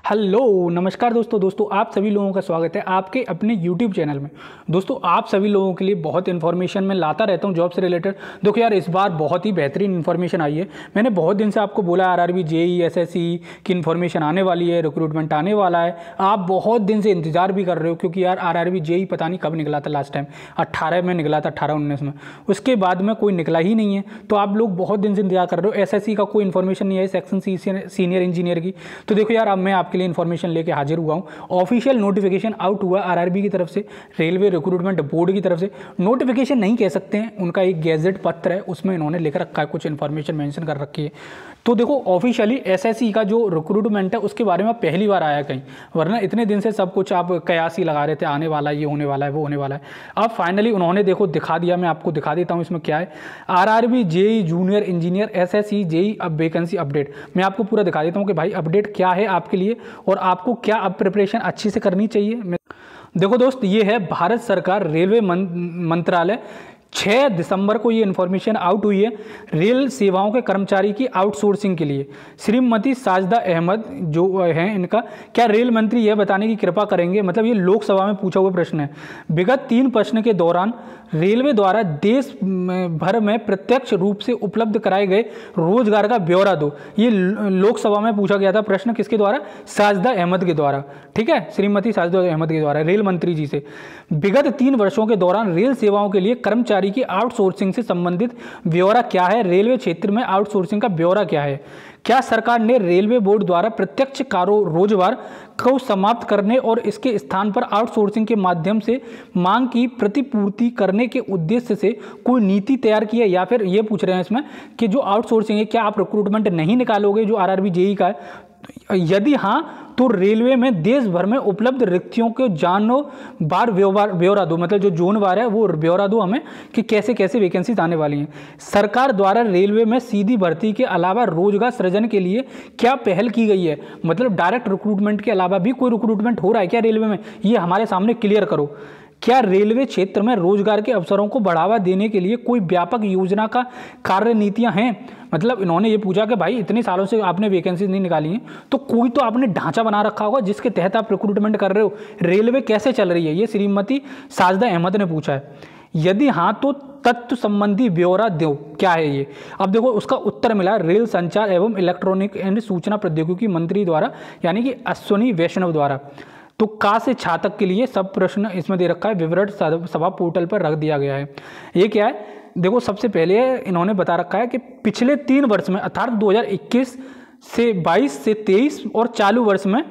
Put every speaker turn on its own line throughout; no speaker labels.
Hello नमस्कार दोस्तों आप सभी लोगों का स्वागत है आपके अपने यूट्यूब चैनल में। दोस्तों आप सभी लोगों के लिए बहुत इन्फॉर्मेशन मैं लाता रहता हूं जॉब से रिलेटेड। देखो यार इस बार बहुत ही बेहतरीन इन्फॉर्मेशन आई है। मैंने बहुत दिन से आपको बोला आरआरबी जेईई एसएससी की इन्फॉर्मेशन आने वाली है, रिक्रूटमेंट आने वाला है। आप बहुत दिन से इंतजार भी कर रहे हो क्योंकि यार आरआरबी जेईई पता नहीं कब निकला था, लास्ट टाइम 18 में निकला था, 18-19 में। उसके बाद में कोई निकला ही नहीं है, तो आप लोग बहुत दिन से इंतजार कर रहे हो। एसएससी का कोई इन्फॉर्मेशन नहीं है, सेक्शन सीनियर इंजीनियर की। तो देखो यार अब मैं आपके लिए इन्फॉर्मेशन लेके हाजिर हुआ हूँ। ऑफिशियल नोटिफिकेशन आउट हुआ आरआरबी की तरफ से, रेलवे रिक्रूटमेंट बोर्ड की तरफ से। नोटिफिकेशन नहीं कह सकते हैं, उनका एक गैजेट पत्र है, उसमें इन्होंने लिख रखा है, कुछ इन्फॉर्मेशन मेंशन कर रखी है। तो देखो ऑफिशियली एसएससी का जो रिक्रूटमेंट है उसके बारे में पहली बार आया कहीं, वरना इतने दिन से सब कुछ आप कयास ही लगा रहे थे, आने वाला है, ये होने वाला है, वो होने वाला है। अब फाइनली उन्होंने देखो दिखा दिया। मैं आपको दिखा देता हूँ इसमें क्या है। RRB JEE junior engineer SSC JEE अब वैकेंसी अपडेट। मैं आपको पूरा दिखा देता हूँ कि भाई अपडेट क्या है आपके लिए और आपको क्या अब प्रिपरेशन अच्छी से करनी चाहिए। देखो दोस्त, ये है भारत सरकार रेलवे मंत्रालय 6 दिसंबर को ये इन्फॉर्मेशन आउट हुई है रेल सेवाओं के कर्मचारी की आउटसोर्सिंग के लिए। श्रीमती साजिदा अहमद जो हैं इनका, क्या रेल मंत्री यह बताने की कृपा करेंगे, मतलब ये लोकसभा में पूछा हुआ प्रश्न है। विगत 3 प्रश्न के दौरान रेलवे द्वारा देश भर में प्रत्यक्ष रूप से उपलब्ध कराए गए रोजगार का ब्यौरा दो। ये लोकसभा में पूछा गया था प्रश्न, किसके द्वारा? साजिदा अहमद के द्वारा। ठीक है, श्रीमती साजिदा अहमद के द्वारा रेल मंत्री जी से। विगत 3 वर्षों के दौरान रेल सेवाओं के लिए कर्मचारी की आउटसोर्सिंग से संबंधित ब्यौरा क्या है, रेलवे क्षेत्र में आउटसोर्सिंग का ब्यौरा क्या है। क्या सरकार ने रेलवे बोर्ड द्वारा प्रत्यक्ष रोजगार को समाप्त करने और इसके स्थान पर आउटसोर्सिंग के माध्यम से मांग की प्रतिपूर्ति करने के उद्देश्य से कोई नीति तैयार की है, या फिर ये पूछ रहे हैं इसमें कि जो आउटसोर्सिंग है क्या आप रिक्रूटमेंट नहीं निकालोगे जो आरआरबी जेईई का है। यदि हाँ तो रेलवे में देश भर में उपलब्ध रिक्तियों के जानो बार ब्यौरा दो, मतलब जो जोन बार है वो ब्यौरा दो हमें कि कैसे कैसे वैकेंसीज आने वाली हैं। सरकार द्वारा रेलवे में सीधी भर्ती के अलावा रोजगार सृजन के लिए क्या पहल की गई है, मतलब डायरेक्ट रिक्रूटमेंट के अलावा भी कोई रिक्रूटमेंट हो रहा है क्या रेलवे में, ये हमारे सामने क्लियर करो। क्या रेलवे क्षेत्र में रोजगार के अवसरों को बढ़ावा देने के लिए कोई व्यापक योजना का कार्य नीतियां हैं। मतलब इन्होंने ये पूछा कि भाई इतने सालों से आपने वैकेंसी नहीं निकाली हैं, तो कोई तो आपने ढांचा बना रखा होगा जिसके तहत आप रिक्रूटमेंट कर रहे हो। रेलवे कैसे चल रही है, ये श्रीमती साजिदा अहमद ने पूछा है। यदि हाँ तो तत्व संबंधी ब्यौरा दो, क्या है ये। अब देखो उसका उत्तर मिला रेल संचार एवं इलेक्ट्रॉनिक एंड सूचना प्रौद्योगिकी मंत्री द्वारा, यानी कि अश्विनी वैष्णव द्वारा। तो का से छा तक के लिए सब प्रश्न इसमें दे रखा है, विवरण सभा पोर्टल पर रख दिया गया है। ये क्या है, देखो सबसे पहले इन्होंने बता रखा है कि पिछले 3 वर्ष में अर्थात 2021 से 22 से 23 और चालू वर्ष में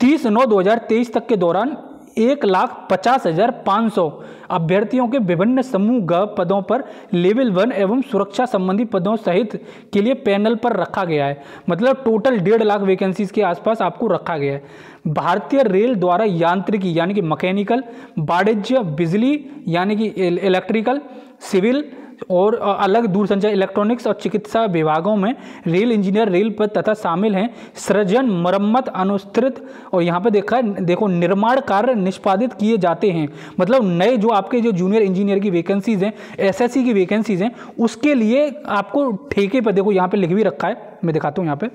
30/9/2023 तक के दौरान 1,50,500 अभ्यर्थियों के विभिन्न समूह ग पदों पर लेवल 1 एवं सुरक्षा संबंधी पदों सहित के लिए पैनल पर रखा गया है। मतलब टोटल 1.5 लाख वैकेंसीज के आसपास आपको रखा गया है। भारतीय रेल द्वारा यांत्रिकी यानी कि मैकेनिकल, वाणिज्य, बिजली यानी कि इलेक्ट्रिकल, सिविल और अलग दूरसंचार, इलेक्ट्रॉनिक्स और चिकित्सा विभागों में रेल इंजीनियर रेल पद तथा शामिल हैं। सृजन, मरम्मत, अनुत्तरित और यहाँ पे देखो निर्माण कार्य निष्पादित किए जाते हैं। मतलब नए जो आपके जो जूनियर इंजीनियर की वैकेंसीज हैं, एसएससी की वैकेंसीज हैं, उसके लिए आपको ठेके पर, देखो यहाँ पे लिख भी रखा है, मैं दिखाता हूँ यहाँ पे,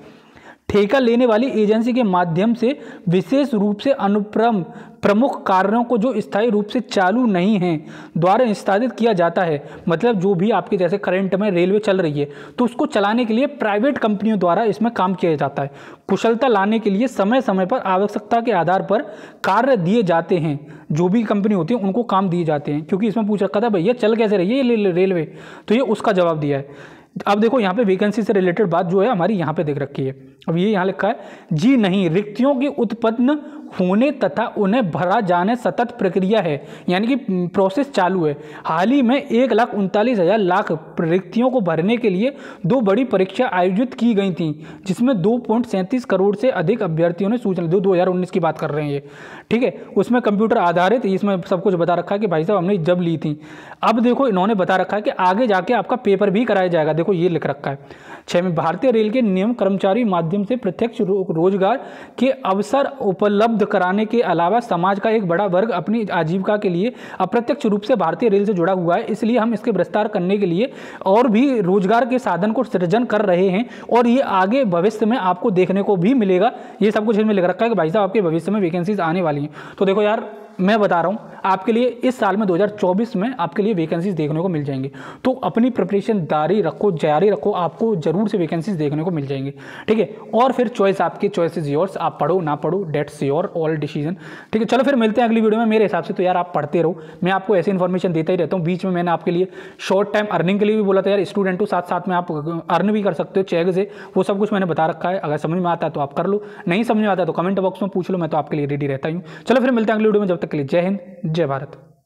ठेका लेने वाली एजेंसी के माध्यम से विशेष रूप से अनुप्रम प्रमुख कार्यों को जो स्थायी रूप से चालू नहीं हैं द्वारा निष्पादित किया जाता है। मतलब जो भी आपके जैसे करंट में रेलवे चल रही है तो उसको चलाने के लिए प्राइवेट कंपनियों द्वारा इसमें काम किया जाता है। कुशलता लाने के लिए समय समय पर आवश्यकता के आधार पर कार्य दिए जाते हैं। जो भी कंपनी होती है उनको काम दिए जाते हैं, क्योंकि इसमें पूछ रखा था भैया चल कैसे रही है रेलवे, तो ये उसका जवाब दिया है। अब देखो यहाँ पे वैकेंसी से रिलेटेड बात जो है हमारी यहाँ पे देख रखी है। अब ये यहाँ लिखा है, जी नहीं, रिक्तियों की उत्पन्न होने तथा उन्हें भरा जाने सतत प्रक्रिया है, यानी कि प्रोसेस चालू है। हाल ही में 1,39,000 लाख रिक्तियों को भरने के लिए 2 बड़ी परीक्षा आयोजित की गई थी, जिसमें 2.37 करोड़ से अधिक अभ्यर्थियों ने सूचना 2019 की बात कर रहे हैं ये, ठीक है। उसमें कंप्यूटर आधारित, इसमें सब कुछ बता रखा है कि भाई साहब हमने जब ली थी। अब देखो इन्होंने बता रखा है कि आगे जाके आपका पेपर भी कराया जाएगा। देखो ये लिख रखा है 6 में, भारतीय रेल के नियम कर्मचारी माध्यम से प्रत्यक्ष रोजगार के अवसर उपलब्ध उपलब्ध कराने के अलावा समाज का एक बड़ा वर्ग अपनी आजीविका के लिए अप्रत्यक्ष रूप से भारतीय रेल से जुड़ा हुआ है, इसलिए हम इसके विस्तार करने के लिए और भी रोजगार के साधन को सृजन कर रहे हैं और ये आगे भविष्य में आपको देखने को भी मिलेगा। ये सब कुछ इसमें लिख रखा है कि भाई साहब आपके भविष्य में वैकेंसीज आने वाली हैं। तो देखो यार, मैं बता रहा हूं आपके लिए इस साल में 2024 में आपके लिए वैकेंसीज देखने को मिल जाएंगी। तो अपनी प्रिपरेशन जारी रखो, आपको जरूर से वैकेंसीज देखने को मिल जाएंगी, ठीक है। और फिर चॉइस आपकी, चॉइस इज योर्स, आप पढ़ो ना पढ़ो, डेट्स योर ऑल डिसीजन, ठीक है। चलो फिर मिलते हैं अगली वीडियो में। मेरे हिसाब से तो यार आप पढ़ते रहो, मैं आपको ऐसी इन्फॉर्मेशन देता ही रहता हूँ। बीच में मैंने आपके लिए शॉर्ट टाइम अर्निंग के लिए भी बोला था यार, स्टूडेंट हो साथ साथ में आप अर्न भी कर सकते हो चेक से, वो सब कुछ मैंने बता रखा है। अगर समझ में आता है तो आप कर लो, नहीं समझ में आता है तो कमेंट बॉक्स में पूछ लो, मैं तो आपके लिए रेडी रहता हूँ। चलो फिर मिलते हैं अगली वीडियो में, जब तक के लिए जय हिंद जय भारत।